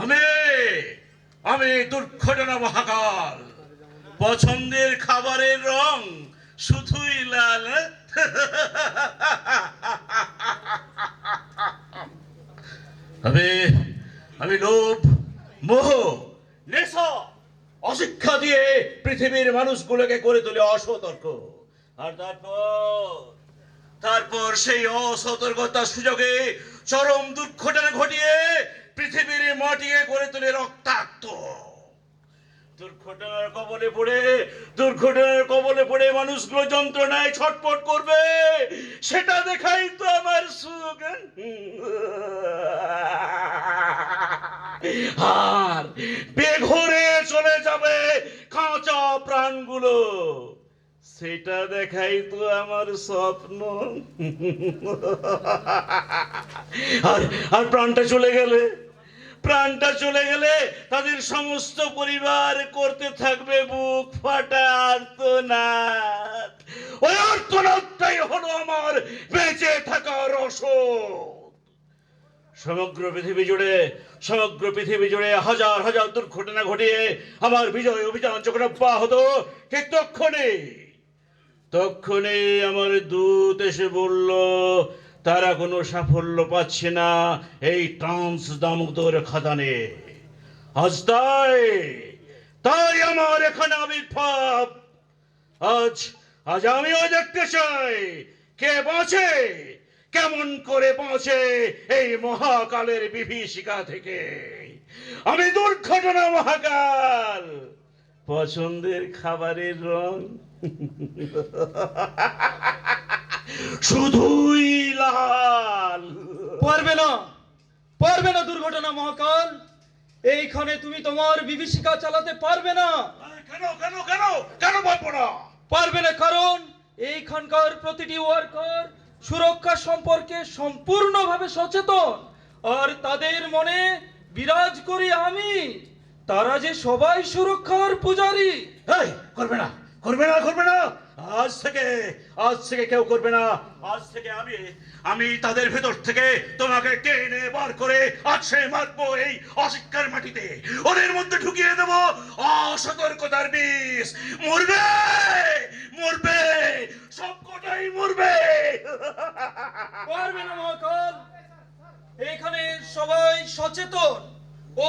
আমি আমি দুর্ঘটনা মহাকাল। পছন্দের খাবারের রং শুধুই লাল। আমি আমি লোভ, মোহ, নেশা, অশিক্ষা দিয়ে পৃথিবীর মানুষগুলোকে করে তুলে অসতর্ক। আর তারপর সেই অসতর্কতার সুযোগে চরম দুর্ঘটনা ঘটিয়ে পৃথিবীর মাটিকে করে তুলে রক্তাক্ত। দুর্ঘটনার কবলে পড়ে মানুষগুলো যন্ত্রণায় ছটফট করবে, সেটা দেখাই তো আমার সুখ। আর বেঘরে চলে যাবে কাঁচা প্রাণগুলো, সেটা দেখাই তো আমার স্বপ্ন। আর আর প্রাণটা চলে গেলে তাদের সমস্ত পরিবার করতে থাকবে বুক ফাটা আর্তনাদ। ওই আর্তনাদটাই হলো আমার বেঁচে থাকার ওষুধ। সমগ্র পৃথিবী জুড়ে হাজার হাজার দুর্ঘটনা ঘটিয়ে আমার বিজয় অভিযান যখন অব্যাহত, ঠিক তক্ষণে আমার দূত এসে বলল তারা কোনো সাফল্য পাচ্ছে না এই ট্রান্স দামোদর খাদানে। আজ তাই আমার এখানে আবির্ভাব। আজ আমিও দেখতে চাই কে বাঁচে, কেমন করে বাঁচে এই মহাকালের বিভীষিকা থেকে। আমি দুর্ঘটনা মহাকাল। পছন্দের খাবারের রং শুধুই লাল। পারবে না দুর্ঘটনা মহাকাল। এইখানে তুমি তোমার বিভীষিকা চালাতে পারবে না। কেন পারবো না? পারবে না কারণ এইখানকার প্রতিটি ওয়ার্কার সুরক্ষা সম্পর্কে সম্পূর্ণভাবে সচেতন। আর তাদের মনে বিরাজ করি আমি। তারা যে সবাই সুরক্ষার পূজারী। করবে না। আজ থেকে কেউ করবে না। আজ থেকে আমি তাদের ভেতর থেকে তোমাকে টেনে বার করে আছড়ে মারবো এই অশিক্ষার মাটিতে। ওদের মধ্যে ঢুকিয়ে দেব অসতর্কতার বিষ। মরবে সবকটাই মরবে। পারবে না মহাকাল। এখানে সবাই সচেতন ও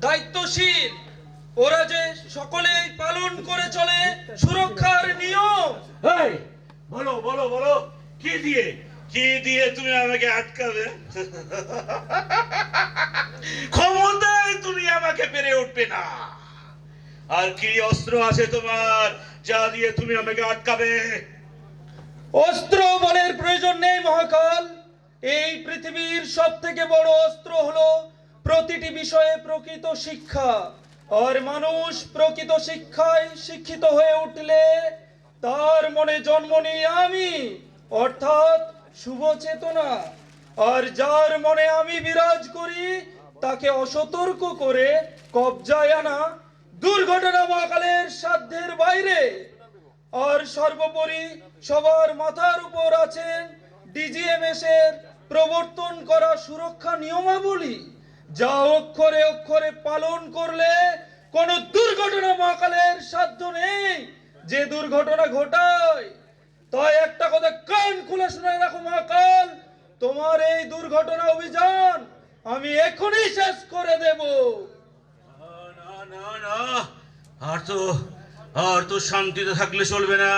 দায়িত্বশীল। ওরা যে সকলেই পালন করে চলে সুরক্ষার নিয়ম। বলো কি দিয়ে তুমি আমাকে আটকাবে? ক্ষমতায় তুমি আমাকে পেরে উঠবে না। আর কি অস্ত্র আছে তোমার যা দিয়ে তুমি আমাকে আটকাবে? অস্ত্র বলের প্রয়োজন নেই মহাকাল। এই পৃথিবীর সব থেকে বড় অস্ত্র হলো প্রতিটি বিষয়ে প্রকৃত শিক্ষা। আর মানুষ প্রকৃত শিক্ষায় শিক্ষিত হয়ে উঠলে তার মনে জন্ম নিই আমি, অর্থাৎ শুভ চেতনা। আর যার মনে আমি বিরাজ করি তাকে অসতর্ক করে কবজায় আনা দুর্ঘটনা মহাকালের সাধ্যের বাইরে। আর সর্বোপরি সবার মাথার উপর আছেন ডিজিএমএস এর প্রবর্তন করা সুরক্ষা নিয়মাবলী, যা অক্ষরে অক্ষরে পালন করলে কোন দুর্ঘটনা মহাকালের সাধ্য নেই যে দুর্ঘটনা ঘটায়। তাই একটা কথা কান খুলে শুনে রাখো মহাকাল, তোমার এই দুর্ঘটনা অভিযান আমি এখনই শেষ করে দেব। না, আর তো শান্তিতে থাকলে চলবে না।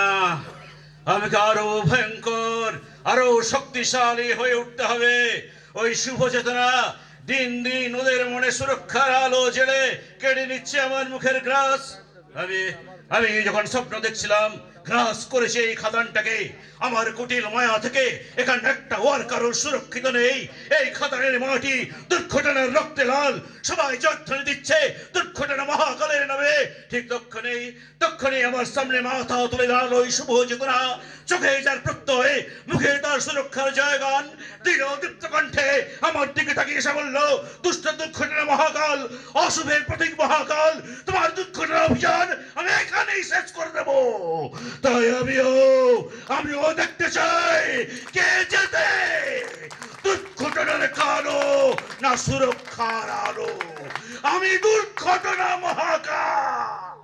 আমাকে আরো ভয়ঙ্কর, আরো শক্তিশালী হয়ে উঠতে হবে। ওই শুভ চেতনা দিন দিন ওদের মনে সুরক্ষার আলো জেলে কেড়ে নিচ্ছে আমার মুখের গ্রাস। আমি যখন স্বপ্ন দেখছিলাম গ্রাস করেছে এই খাদানটাকে, আমার কুটিল মায়া থেকে এখানে একটা ওয়ার্কারও সুরক্ষিত নেই। এই খাদানের মাটি দুর্ঘটনার রক্তে লাল, সবাই জয়ধ্বনি দিচ্ছে দুর্ঘটনা মহাকালের নামে। ঠিক তক্ষণেই আমার সামনে মাথা তুলে দাঁড়ালো ওই শুভ চেতনা। চোখে যার প্রত্যয়, মুখে তার সুরক্ষার জয়গান। দীপ্ত কণ্ঠে আমার দিকে তাকিয়ে এসে বলল, দুষ্ট দুর্ঘটনা মহাকাল, অশুভের প্রতীক মহাকাল, তোমার দুর্ঘটনা অভিযান আমি এখানেই শেষ করে দেব। তাই আমিও দেখতে চাই কে যেতে দুর্ঘটনার কালো না সুরক্ষার আলো। আমি দুর্ঘটনা মহাকাল।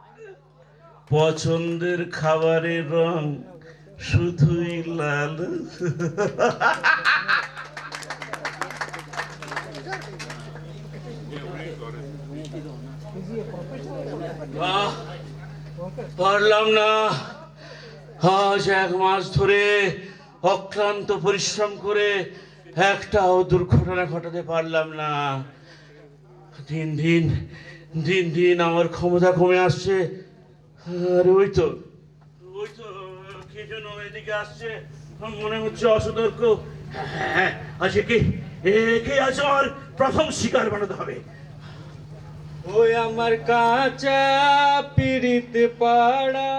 পছন্দের খাবারের রং শুধুই লাল। পারলাম না। আজ 1 মাস ধরে অক্লান্ত পরিশ্রম করে একটাও দুর্ঘটনা ঘটাতে পারলাম না। দিন দিন দিন দিন আমার ক্ষমতা কমে আসছে। আরে ওই তো কে যেন এদিকে আসছে, মনে হচ্ছে অসতর্ক। হ্যাঁ, আচ্ছা কে আজ আমার প্রথম শিকার বানাতে হবে। ওই আমার কাঁচা পিড়িত পাড়া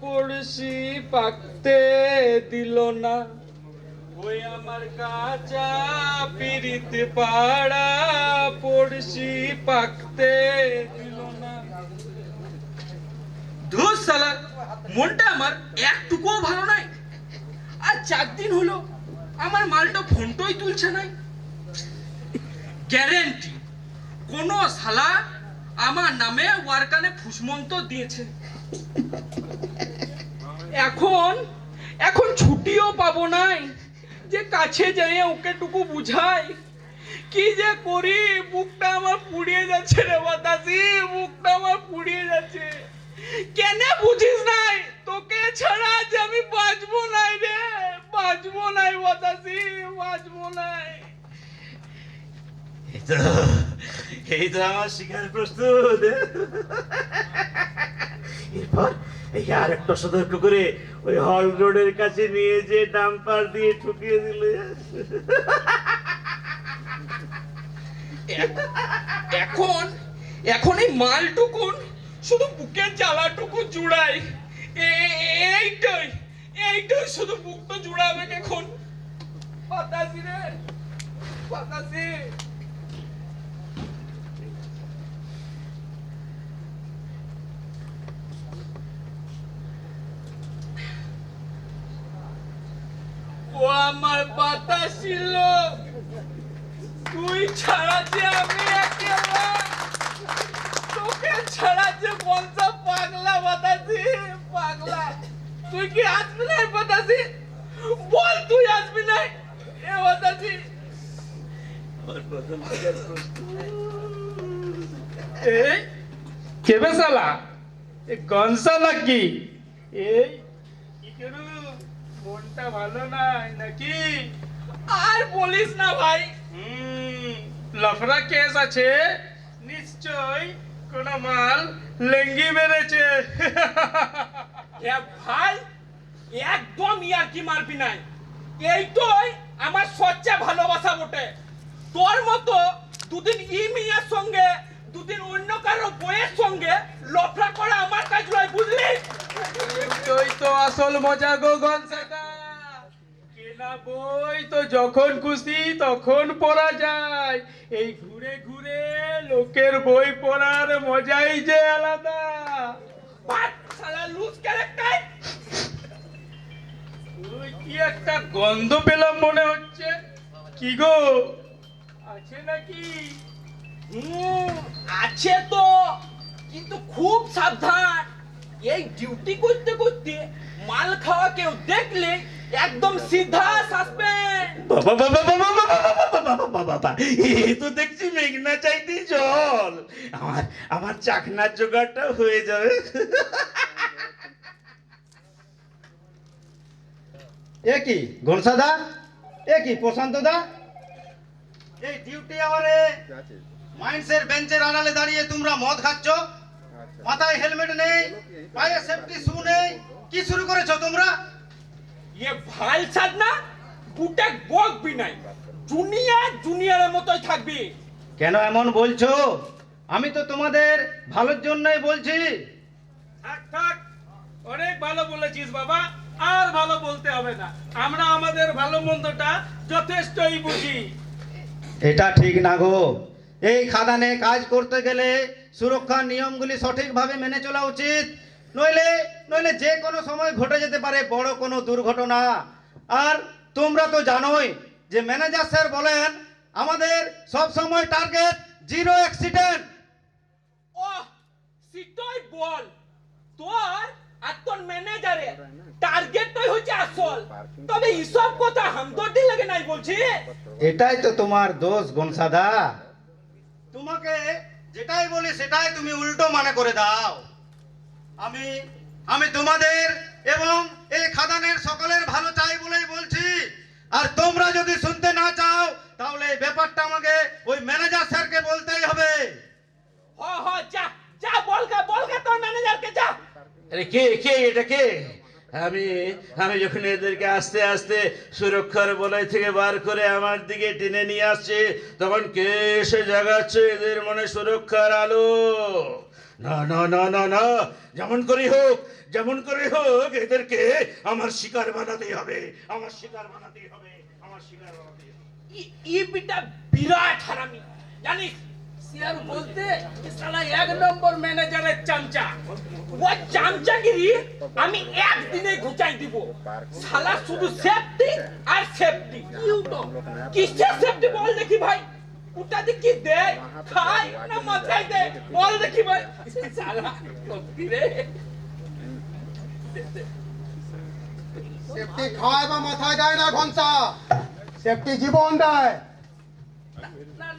পড়শি পাকতে দিল না। ওই আমার কাঁচা পিড়িত পাড়া পড়শি পাকতে দিল না। ধুর শালা, মনটা আমার একটুকুও ভালো নাই। আর 4 দিন হলো আমার মালটা ফোনটাই তুলছে নাই। গ্যারেন্টি কোন শালা আমার নামে ওয়ারকানে ফুসমন্ত দিয়েছে। এখন ছুটিও পাবো নাই যে কাছে যাই ওকে টুকু বুঝাই। কি যে করি, বুকটা আমার পুড়িয়ে যাচ্ছে রে বাতাসি, বুকটা আমার পুড়িয়ে যাচ্ছে। কেন বুঝিস নাই? তোকে ছাড়া যে আমি বাঁচবো নাই রে, বাঁচবো নাই বাতাসি, বাঁচবো নাই। এই তো আমার শিকার প্রস্তুত। এরপর এই আর একটা সতর্ক করে ওই হল রোডের কাছে নিয়ে যে ডাম্পার দিয়ে ঠুকিয়ে দিলে। এখন এই মালটুকুন শুধু বুকের জ্বালাটুকু জুড়াই। এইটাই শুধু বুকটা জুড়াবে এখন। বাতাসি রে বাতাসি। ও আমার বাতাসি লোক, তুই ছাড়া যে আমি একেলা, তোকে ছাড়া যে বলছা পাগলা বাতাসি, পাগলা। তুই কি আসবি না বাতাসি? বল তুই আসবি না এ বাতাসি? এই কেবে শালা, এ গনসা নাকি? এই কি করু, মনটা ভালো নাই নাকি? আর বলিস না ভাই, লাফড়া কেস আছে নিশ্চয়। কোন মাল লেঙ্গি মেরেছে। ভাই একদম ইয়ার্কি মারবি নাই। এই তোই আমার সচ্চা ভালোবাসা বটে। তোর মতো দুদিন মিয়ার সঙ্গে, দুদিন অন্য কারো বইয়ের সঙ্গে লফড়া করা আমার কাজ নয়, বুঝলি? তুই তো আসল মজা গো গনসাদা। কেনা বই তো যখন খুশি তখন পড়া যায়। এই ঘুরে ঘুরে লোকের বই পড়ার মজাই যে আলাদা। শালা লুজ ক্যারেক্টার। তুই কি একটা গন্ধ পেলাম মনে হচ্ছে। কি গো, আছে নাকি? আছে তো, কিন্তু খুব সাবধান। এই ডিউটি করতে করতে মাল খাওয়া কেউ দেখলে একদম সিধা সাসপেন্ড। বাবা বাবা বাবা বাবা বাবা, এই তো দেখছি মেঘনা চাইতেই জল। আমার চাকনার জোগাড়টা হয়ে যাবে। এ কি ঘনসাদা, এ কি প্রশান্ত দা, এই ডিউটি আওয়ারে মাইন্সের বেঞ্চের আড়ালে দাঁড়িয়ে তোমরা মদ খাচ্ছ, মাথায় হেলমেট নেই, পায়ে সেফটি শু নেই, কি শুরু করেছো তোমরা? ये ভাল সাদ না, গুটা বকবি নাই। জুনিয়রের মতোই থাকবি। কেন এমন বলছো? আমি তো তোমাদের ভালোর জন্যই বলছি। থাক থাক, অনেক ভালো বলেছিস বাবা, আর ভালো বলতে হবে না। আমরা আমাদের ভালো মন্দটা যথেষ্টই বুঝি। এটা ঠিক না গো। এই খাদানে কাজ করতে গেলে সুরক্ষার নিয়মগুলি সঠিকভাবে মেনে চলা উচিত। নইলে যে কোনো সময় ঘটে যেতে পারে বড় কোনো দুর্ঘটনা। আর তোমরা তো জানোই যে ম্যানেজার স্যার বলেন আমাদের সব সময় টার্গেট জিরো অ্যাক্সিডেন্ট। ও সিটই বল তোর আর তোর ম্যানেজারের টার্গেটটাই হচ্ছে আসল, তবে এইসব কথা হামদর্দি লাগে নাই বলছি। এটাই তো তোমার দোষ গনসাদা, তোমাকে যেটাই বলি সেটাই তুমি উল্টো মনে করে দাও। আমি আমি তোমাদের এবং এই খাদানের সকলের ভালো চাই বলেই বলছি। আর তোমরা যদি শুনতে না চাও তাহলে এই ব্যাপারটা আমাকে ওই ম্যানেজার স্যারকে বলতেই হবে। হ হ যা যা বলগা তোর ম্যানেজারকে যা। আরে কে কে এটা কে? আমি আমি যখন এদেরকে আস্তে আস্তে সুরক্ষার বলয় থেকে বার করে আমার দিকে টেনে নিয়ে আসছে, তখন কে এসে জাগাচ্ছে এদের মনে সুরক্ষার আলো? না না না না না, যেমন করে হোক এদেরকে আমার শিকার বানাতেই হবে, আমার শিকার বানাতেই হবে, আমার শিকার বানাতেই হবে। ই বিটা বিরাট হারামি, জানিস শেয়ার বলতে শালা এক নম্বর ম্যানেজারের চামচা। ও চামচাগিরি আমি একদিনে ঘুচাই দিব। শালা শুধু সেফটি আর সেফটি। কিসের সেফটি বল দেখি ভাই? ওটা দিয়ে কি দেয়, খায় না মাথায় দেয় বল দেখি ভাই? শালা সত্যি রে। সেফটি খায় বা মাথায় দেয় না ঘনসা, সেফটি জীবন দেয়।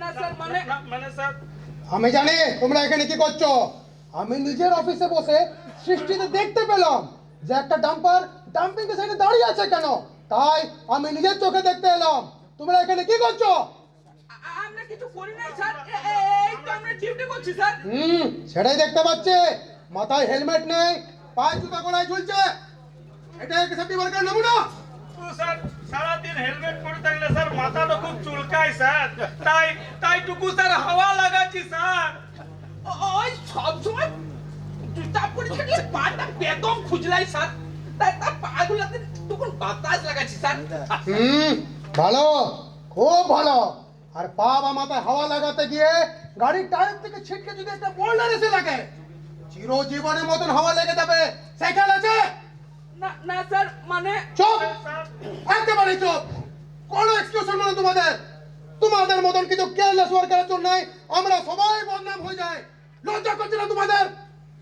না স্যার মানে স্যার আমি জানি তোমরা এখানে কি করছো। আমি নিজের অফিসে বসে সৃষ্টিতে দেখতে পেলাম যে একটা ডাম্পার ডাম্পিং এর সাইডে দাঁড়িয়ে আছে কেন, তাই আমি নিজের চোখে দেখতে এলাম। তোমরা এখানে কি করছো? আমরা কিছু করি নাই স্যার, এই তো আমরা ডিউটি করছি স্যার। সেটাই দেখতে পাচ্ছি। মাথায় হেলমেট নেই, পায়ে জুতা গলায় ঝুলছে, এটা একটা সেফটি ওয়ার্কার নমুনা। স্যার সারাদিন হেলমেট পরে থাকলে স্যার মাথাটা খুব চুলকায় স্যার, তাই টুকু স্যার হাওয়া লাগাচ্ছি স্যার। ওই সব সময় জুতা পরে থাকলে পাটা বেদম খুজলাই স্যার, তাই পাগুলোতে তখন বাতাস লাগাচ্ছি স্যার। ভালো, খুব ভালো। আর পা বা মাথায় হাওয়া লাগাতে গিয়ে গাড়ির টায়ার থেকে ছিটকে যদি একটা বোল্ডার এসে লাগে, চিরজীবনের মতন হাওয়া লেগে যাবে। সাইকেল আছে? না স্যার মানে চুপ, একেবারে চুপ। কোনো এক্সকিউশন মানে তোমাদের মতন কিছু কেয়ারলেস ওয়ার্কারের জন্য আমরা সবাই বদনাম হয়ে যায়। লজ্জা করছে না তোমাদের?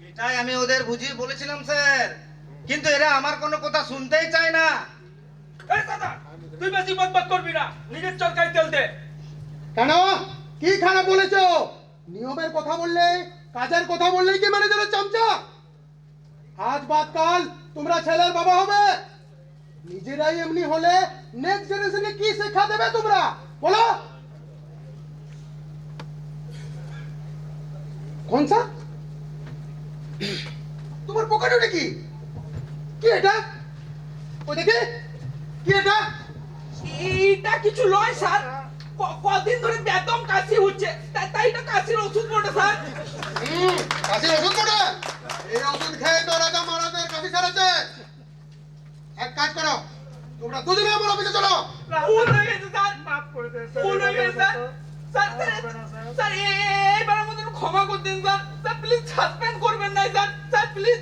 এটাই আমি ওদের বুঝিয়ে বলেছিলাম স্যার, কিন্তু এরা আমার কোনো কথা শুনতেই চায় না। এই দাদা তুই বেশি বকবক করবি না, নিজের চরকায় তেল দে। কেন, কি খারাপ বলেছো? নিয়মের কথা বললে, কাজের কথা বললেই কি ম্যানেজারের চামচা? আজ বাদ কাল তোমরা ছেলের বাবা হবে, নিজেরাই এমনি হলে নেক্সট জেনারেশনে কি শিক্ষা দেবে তোমরা বলো? কোন স্যার? তোমার পকেটে ওটা কি? কি এটা? ও দেখে কি এটা? এটা কিছু লয় স্যার, কদিন ধরে বেদম কাশি হচ্ছে, তাই এটা কাশির ওষুধ বটে স্যার। কাশির ওষুধ বটে? এই ওষুধ খেয়ে তো রাজা মহারাজের কাশি সারাচ্ছে। এক কাজ করো, তোমরা দুজনে আমার অফিসে চলো। ভুল হয়ে গেছে স্যার, মাফ করে দেন স্যার। ভুল হয়ে গেছে স্যার, স্যার এইবারের মতন ক্ষমা করে দিন স্যার। স্যার প্লিজ সাসপেন্ড করবেন না স্যার, স্যার প্লিজ।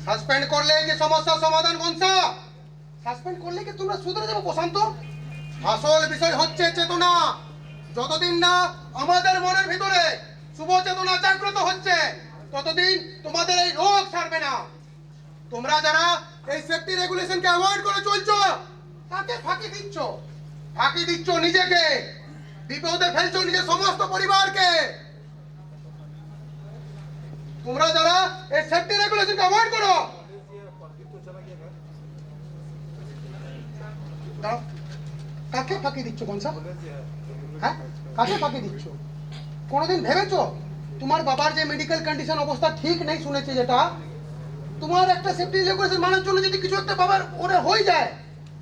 সাসপেন্ড করলে কি সমস্যার সমাধান কোনটা? সাসপেন্ড করলে কি তোমরা শুধরে যাবে প্রশান্ত? আসল বিষয় হচ্ছে চেতনা। যতদিন না আমাদের মনের ভিতরে শুভ চেতনা জাগ্রত হচ্ছে, ততদিন তোমাদের এই রোগ ছাড়বে না। তোমরা যারা এই সেফটি রেগুলেশনকে অ্যাভয়েড করে চলছো, তাকে ফাঁকি দিচ্ছ নিজেকে, বিপদে ফেলছো নিজের সমস্ত পরিবারকে। তোমরা যারা এই সেফটি রেগুলেশনকে অ্যাভয়েড করো, কাকে ফাঁকি দিচ্ছ কনসা? হ্যাঁ, কাকে ফাঁকি দিচ্ছ? কোনোদিন ভেবেছো তোমার বাবার যে মেডিকেল কন্ডিশন অবস্থা ঠিক নেই শুনেছি, যেটা তোমার একটা সেফটি রেগুলেশন মানার জন্য যদি কিছু একটা বাবার ওরে হয়ে যায়,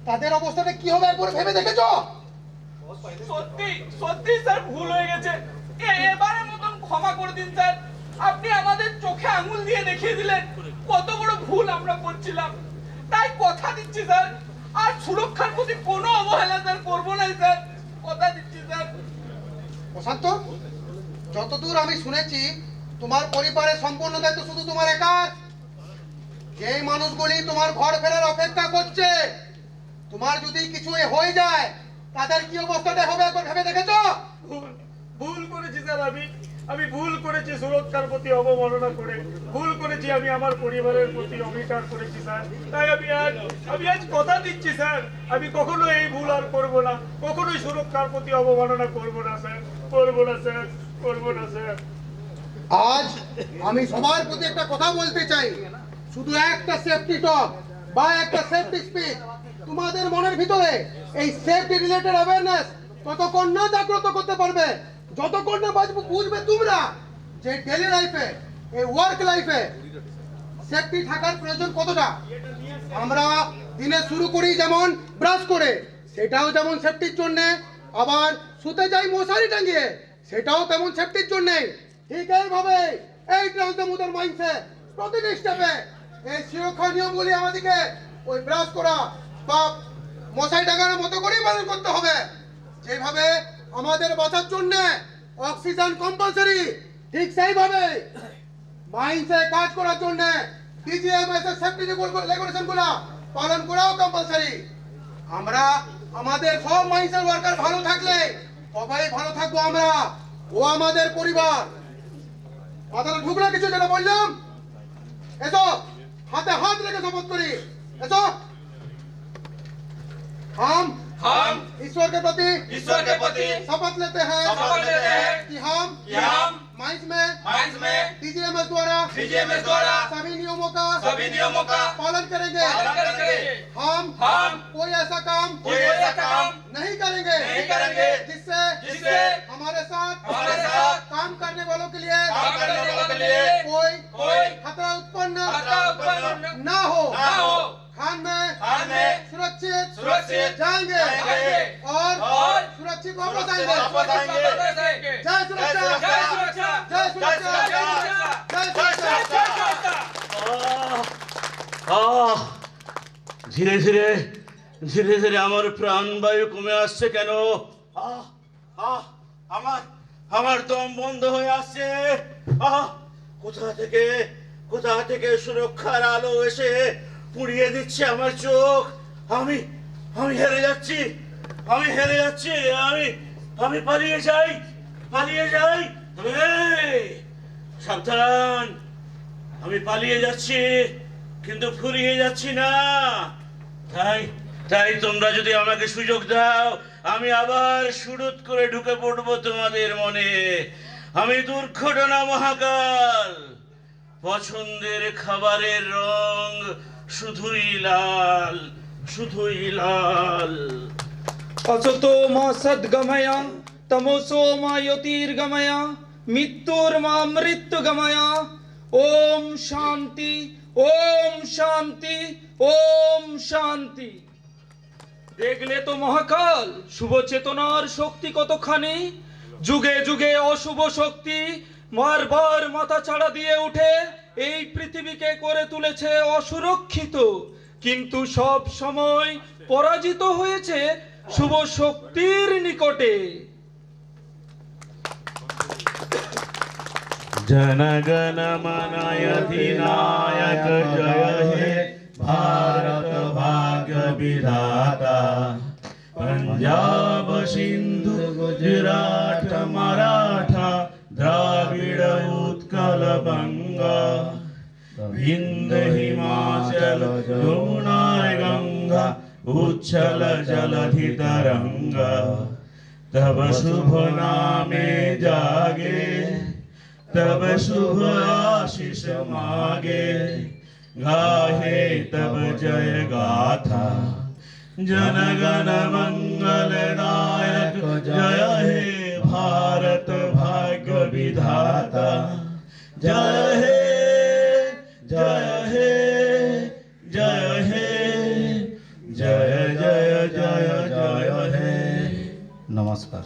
তাদের অবস্থাটা কি হবে একবার ভেবে দেখেছো? সত্যি স্যার ভুল হয়ে গেছে, এবারের মতন ক্ষমা করে দিন স্যার। আপনি আমাদের চোখে আঙুল দিয়ে দেখিয়ে দিলেন কত বড় ভুল আমরা করছিলাম। তাই কথা দিচ্ছি স্যার, আর সুরক্ষার প্রতি কোনো অবহেলা স্যার করবো না স্যার, কথা দিচ্ছি স্যার। প্রশান্ত, যতদূর আমি শুনেছি তোমার পরিবারের সম্পূর্ণ দায়িত্ব শুধু তোমার একার। যেই মানুষগুলি তোমার ঘর ফেরার অপেক্ষা করছে, তোমার যদি কিছু হয়ে যায় তাদের কি অবস্থাটা হবে একবার ভেবে দেখেছো? ভুল করেছি স্যার, আমি ভুল করেছি সুরক্ষার প্রতি অবমাননা করে, ভুল করেছি, আমি আমার পরিবারের প্রতি অঙ্গীকার করেছি স্যার। তাই আমি আজ কথা দিচ্ছি স্যার, আমি কখনো এই ভুল আর করবো না, কখনোই সুরক্ষার প্রতি অবমাননা করবো না স্যার, করবো না স্যার, করবো না স্যার। আজ আমি সবার প্রতি একটা কথা বলতে চাই, শুধু একটা সেফটি টক বা একটা সেফটি স্পিচ তোমাদের মনের ভিতরে এই সেফটি রিলেটেড অ্যাওয়ারনেস ততক্ষণ না জাগ্রত করতে পারবে যতক্ষণ না বুঝবে তোমরা যে ডেইলি লাইফে, এই ওয়ার্ক লাইফে সেফটি থাকার প্রয়োজন কতটা। আমরা দিনে শুরু করি যেমন ব্রাশ করে, সেটাও যেমন সেফটির জন্য, আবার শুতে যাই মশারি টাঙিয়ে, সেটাও তেমন সেফটির জন্য। ঠিক এইভাবে এই ট্রান্সফার মাইন্ডসে প্রতিটি স্টেপে এই সুরক্ষা নিয়মগুলি আমাদেরকে ওই ব্রাশ করা বা মশারি টাঙানোর মতো করেই পালন করতে হবে। যেভাবে আমাদের বাঁচার জন্য অক্সিজেন কম্পালসারি, ঠিক সেইভাবে মাইন্ডসে কাজ করার জন্য ডিজিএমএস এর সেফটি রেগুলেশনগুলো পালন করাও কম্পালসারি। আমরা আমাদের সব মাইন্ডসের ওয়ার্কার ভালো থাকলে সবাই ভালো থাকবো আমরা ও আমাদের পরিবার। মাথাটা ঢুকলো কিছু যেটা বললাম? এসো হাতে হাত রেখে শপথ করি, এসো। हम ईश्वर के प्रति शपथ लेते हैं कि हम माइंस में डीजीएमएस द्वारा सभी नियमों का पालन करेंगे। हम कोई ऐसा काम नहीं करेंगे जिससे हमारे साथ काम करने वालों के लिए कोई खतरा उत्पन्न ना हो। खान में सुरक्षित जाएंगे और सुरक्षित वापस आएंगे। जय सुरक्षा, जय सुरक्षा, जय सुरक्षा, जय सुरक्षा। ধীরে ধীরে ধীরে ধীরে আমার প্রাণবায়ু কমে আসছে কেন? আমার দম বন্ধ হয়ে আসছে। কোথা থেকে সুরক্ষার আলো এসে পুড়িয়ে দিচ্ছে আমার চোখ। আমি হেরে যাচ্ছি, আমি পালিয়ে যাই। সাবধান, আমি পালিয়ে যাচ্ছি কিন্তু ফুরিয়ে যাচ্ছি না। তাই তোমরা যদি আমাকে সুযোগ দাও, আমি আবার সুরুত করে ঢুকে পড়বো তোমাদের মনে। আমি দুর্ঘটনা মহাকাল, পছন্দের খাবারের রং শুধুই লাল। असतो मा सद्गमय तमसो मा ज्योतिर्गमय मृत्युर्मा मृत्युगमय। ओम शांति, ओम शांति, ओम शांति। দেখলে তো মহাকাল, শুভ চেতনার শক্তি কতখানি। যুগে যুগে অশুভ শক্তি বারবার মাথা ছাড়া দিয়ে উঠে এই পৃথিবীকে করে তুলেছে অসুরক্ষিত, কিন্তু সব সময় পরাজিত হয়েছে শুভ শক্তির নিকটে। जनगण मन अधिनायक जय हे भारत भाग्य विधाता। पंजाब सिंधु गुजरात मराठा द्राविड़ उत्कल बंगा। विंध्य हिमाचल यमुना गंगा उच्छल जलधि तरंगा। तब शुभ नामे जागे, तब शुभ आशीष मागे। गाहे तब जय गाथा, जनगण मंगल नायक जय हे भारत भाग्य विधाता। जय हे, जय हे, जय हे, जय जय जय जय हे। नमस्कार।